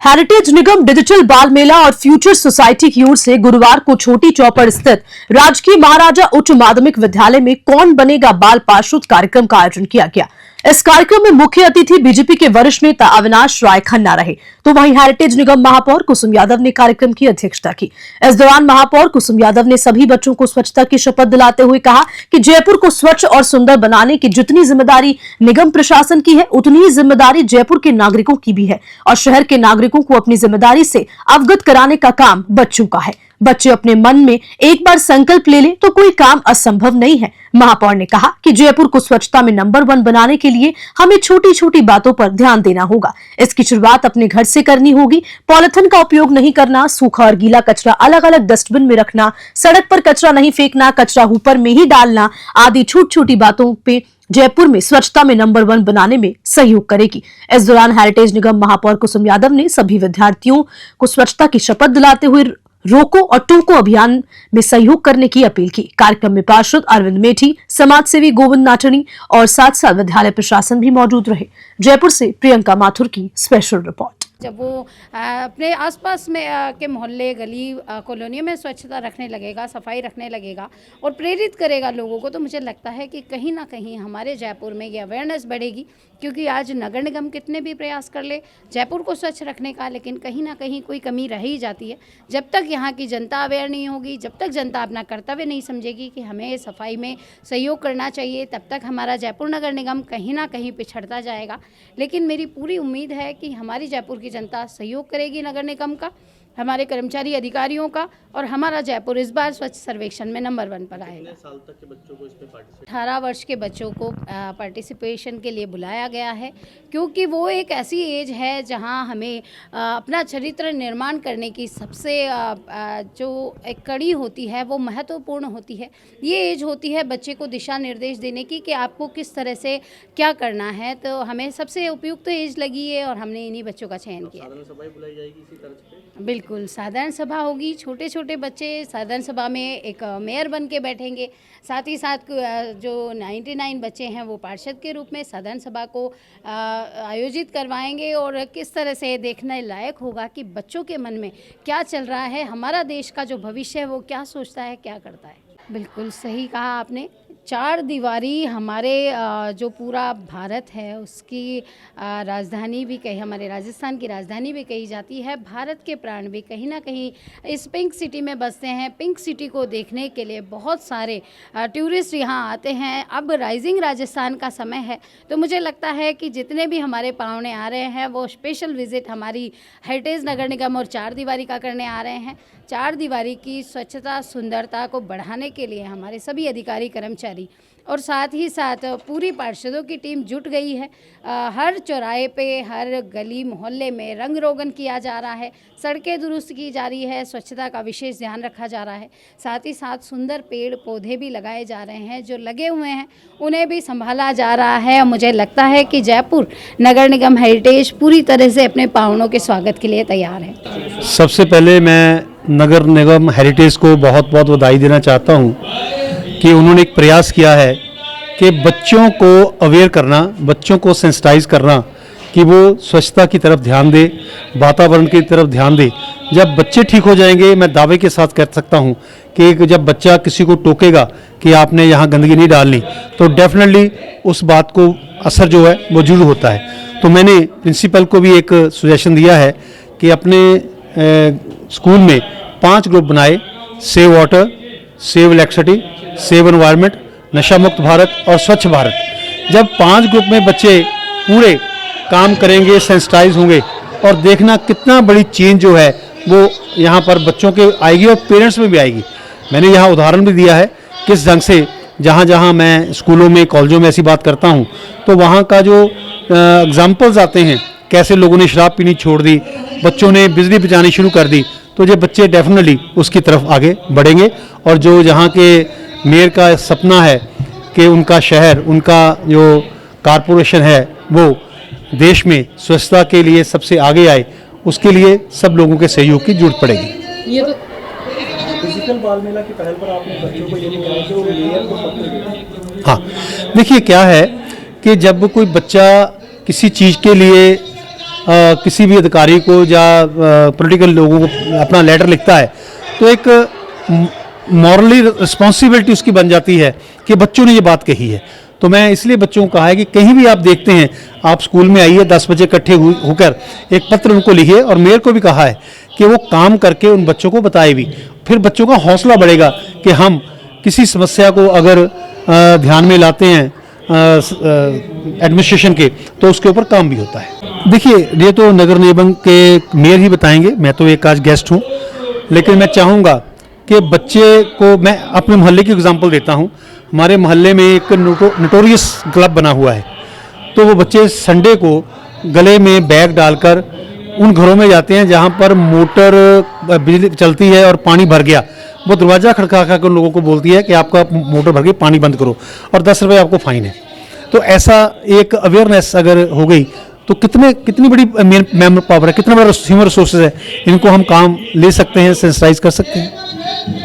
Heritage निगम digital बाल मेला और future society की ओर से गुरुवार को छोटी चौपड़ स्थित राजकीय महाराजा उच्च माध्यमिक विद्यालय में कौन बनेगा बाल पार्षद कार्यक्रम का आयोजन किया गया। इस कार्यक्रम में मुख्य अतिथि बीजेपी के वरिष्ठ नेता अविनाश राय खन्ना रहे, तो वहीं हेरिटेज निगम महापौर कुसुम यादव ने कार्यक्रम की अध्यक्षता की। इस दौरान महापौर कुसुम यादव ने सभी बच्चों को स्वच्छता की शपथ दिलाते हुए कहा कि जयपुर को स्वच्छ और सुंदर बनाने की जितनी जिम्मेदारी निगम प्रशासन की है, उतनी ही जिम्मेदारी जयपुर के नागरिकों की भी है और शहर के नागरिकों को अपनी जिम्मेदारी से अवगत कराने का काम बच्चों का है। बच्चे अपने मन में एक बार संकल्प ले लें तो कोई काम असंभव नहीं है। महापौर ने कहा कि जयपुर को स्वच्छता में नंबर 1 बनाने के लिए हमें छोटी छोटी बातों पर ध्यान देना होगा। इसकी शुरुआत अपने घर से करनी होगी। पॉलिथीन का उपयोग नहीं करना, सूखा और गीला कचरा अलग अलग डस्टबिन में रखना, सड़क पर कचरा नहीं फेंकना, कचरा ऊपर में ही डालना आदि छोटी छोटी बातों पे जयपुर में स्वच्छता में नंबर 1 बनाने में सहयोग करेगी। इस दौरान हेरिटेज निगम महापौर कुसुम यादव ने सभी विद्यार्थियों को स्वच्छता की शपथ दिलाते हुए रोको और टोको अभियान में सहयोग करने की अपील की। कार्यक्रम में पार्षद अरविंद मेठी, समाज सेवी गोविंद नाटनी और साथ विद्यालय प्रशासन भी मौजूद रहे। जयपुर से प्रियंका माथुर की स्पेशल रिपोर्ट। जब वो अपने आसपास में के मोहल्ले गली कॉलोनियों में स्वच्छता रखने लगेगा, सफाई रखने लगेगा और प्रेरित करेगा लोगों को, तो मुझे लगता है कि कहीं ना कहीं हमारे जयपुर में ये अवेयरनेस बढ़ेगी। क्योंकि आज नगर निगम कितने भी प्रयास कर ले जयपुर को स्वच्छ रखने का, लेकिन कहीं ना कहीं कोई कमी रह ही जाती है। जब तक यहाँ की जनता अवेयर नहीं होगी, जब तक जनता अपना कर्तव्य नहीं समझेगी कि हमें सफाई में सहयोग करना चाहिए, तब तक हमारा जयपुर नगर निगम कहीं ना कहीं पिछड़ता जाएगा। लेकिन मेरी पूरी उम्मीद है कि हमारी जयपुर की जनता सहयोग करेगी नगर निगम का, हमारे कर्मचारी अधिकारियों का, और हमारा जयपुर इस बार स्वच्छ सर्वेक्षण में नंबर 1 पर आएगा। साल तक के बच्चों को इसमें 18 वर्ष के बच्चों को पार्टिसिपेशन के लिए बुलाया गया है, क्योंकि वो एक ऐसी एज है जहां हमें अपना चरित्र निर्माण करने की सबसे जो एक कड़ी होती है वो महत्वपूर्ण होती है। ये एज होती है बच्चे को दिशा निर्देश देने की कि आपको किस तरह से क्या करना है, तो हमें सबसे उपयुक्त एज लगी है और हमने इन्हीं बच्चों का चयन किया। साधारण सभा बुलाई जाएगी इसी तरह से? बिल्कुल, साधारण सभा होगी। छोटे छोटे बच्चे साधारण सभा में एक मेयर बन के बैठेंगे, साथ ही साथ जो 99 बच्चे हैं वो पार्षद के रूप में साधारण सभा को आयोजित करवाएंगे। और किस तरह से देखने लायक होगा कि बच्चों के मन में क्या चल रहा है, हमारा देश का जो भविष्य है वो क्या सोचता है, क्या करता है। बिल्कुल सही कहा आपने। 4 दीवारी हमारे जो पूरा भारत है उसकी राजधानी भी कही, हमारे राजस्थान की राजधानी भी कही जाती है। भारत के प्राण भी कहीं ना कहीं इस पिंक सिटी में बसते हैं। पिंक सिटी को देखने के लिए बहुत सारे टूरिस्ट यहाँ आते हैं। अब राइजिंग राजस्थान का समय है, तो मुझे लगता है कि जितने भी हमारे पाहुणे आ रहे हैं वो स्पेशल विजिट हमारी हेरिटेज नगर निगम और 4 दीवारी का करने आ रहे हैं। 4 दीवारी की स्वच्छता सुंदरता को बढ़ाने के लिए हमारे सभी अधिकारी कर्मचारी और साथ ही साथ पूरी पार्षदों की टीम जुट गई है। हर चौराहे पे, हर गली मोहल्ले में रंग रोगन किया जा रहा है, सड़कें दुरुस्त की जा रही है, स्वच्छता का विशेष ध्यान रखा जा रहा है। साथ ही साथ सुंदर पेड़ पौधे भी लगाए जा रहे हैं, जो लगे हुए हैं उन्हें भी संभाला जा रहा है। और मुझे लगता है कि जयपुर नगर निगम हेरिटेज पूरी तरह से अपने पाहुणों के स्वागत के लिए तैयार है। सबसे पहले मैं नगर निगम हेरिटेज को बहुत बहुत बधाई देना चाहता हूँ कि उन्होंने एक प्रयास किया है कि बच्चों को अवेयर करना, बच्चों को सेंसिटाइज करना कि वो स्वच्छता की तरफ ध्यान दे, वातावरण की तरफ ध्यान दे। जब बच्चे ठीक हो जाएंगे, मैं दावे के साथ कह सकता हूँ कि जब बच्चा किसी को टोकेगा कि आपने यहाँ गंदगी नहीं डालनी, तो डेफिनेटली उस बात को असर जो है वो जरूर होता है। तो मैंने प्रिंसिपल को भी एक सजेशन दिया है कि अपने स्कूल में 5 ग्रुप बनाए, save water, save electricity, save environment, नशा मुक्त भारत और स्वच्छ भारत। जब 5 ग्रुप में बच्चे पूरे काम करेंगे, सेंसिटाइज होंगे, और देखना कितना बड़ी चेंज जो है वो यहाँ पर बच्चों के आएगी और पेरेंट्स में भी आएगी। मैंने यहाँ उदाहरण भी दिया है किस ढंग से जहाँ जहाँ मैं स्कूलों में, कॉलेजों में ऐसी बात करता हूँ तो वहाँ का जो एग्जाम्पल्स आते हैं, कैसे लोगों ने शराब पीनी छोड़ दी, बच्चों ने बिजली बचानी शुरू कर दी, तो ये बच्चे डेफिनेटली उसकी तरफ आगे बढ़ेंगे। और जो जहाँ के मेयर का सपना है कि उनका शहर, उनका जो कॉरपोरेशन है वो देश में स्वच्छता के लिए सबसे आगे आए, उसके लिए सब लोगों के सहयोग की जरूरत पड़ेगी। ये तो डिजिटल बाल मेला की पहल पर आपने बच्चों को ये भी कहा कि वो मेयर को पत्र दें। हाँ, देखिए क्या है कि जब कोई बच्चा किसी चीज़ के लिए किसी भी अधिकारी को या पॉलिटिकल लोगों को अपना लेटर लिखता है तो एक मॉरली रिस्पॉन्सिबिलिटी उसकी बन जाती है कि बच्चों ने ये बात कही है। तो मैं इसलिए बच्चों को कहा है कि कहीं भी आप देखते हैं, आप स्कूल में आइए, 10 बजे इकट्ठे होकर एक पत्र उनको लिखिए, और मेयर को भी कहा है कि वो काम करके उन बच्चों को बताए भी, फिर बच्चों का हौसला बढ़ेगा कि हम किसी समस्या को अगर ध्यान में लाते हैं एडमिनिस्ट्रेशन के, तो उसके ऊपर काम भी होता है। देखिए, ये तो नगर निगम के मेयर ही बताएंगे, मैं तो एक आज गेस्ट हूँ, लेकिन मैं चाहूँगा कि बच्चे को, मैं अपने मोहल्ले की एग्जांपल देता हूँ। हमारे मोहल्ले में एक नोटोरियस क्लब बना हुआ है, तो वो बच्चे संडे को गले में बैग डालकर उन घरों में जाते हैं जहाँ पर मोटर बिजली चलती है और पानी भर गया, वो दरवाज़ा खड़का कर उन लोगों को बोलती है कि आपका मोटर भर गई, पानी बंद करो, और 10 रुपये आपको फाइन है। तो ऐसा एक अवेयरनेस अगर हो गई तो कितनी बड़ी मैन पावर है, कितना बड़ा ह्यूमन रिसोर्सेज है, इनको हम काम ले सकते हैं, सेंसिटाइज कर सकते हैं।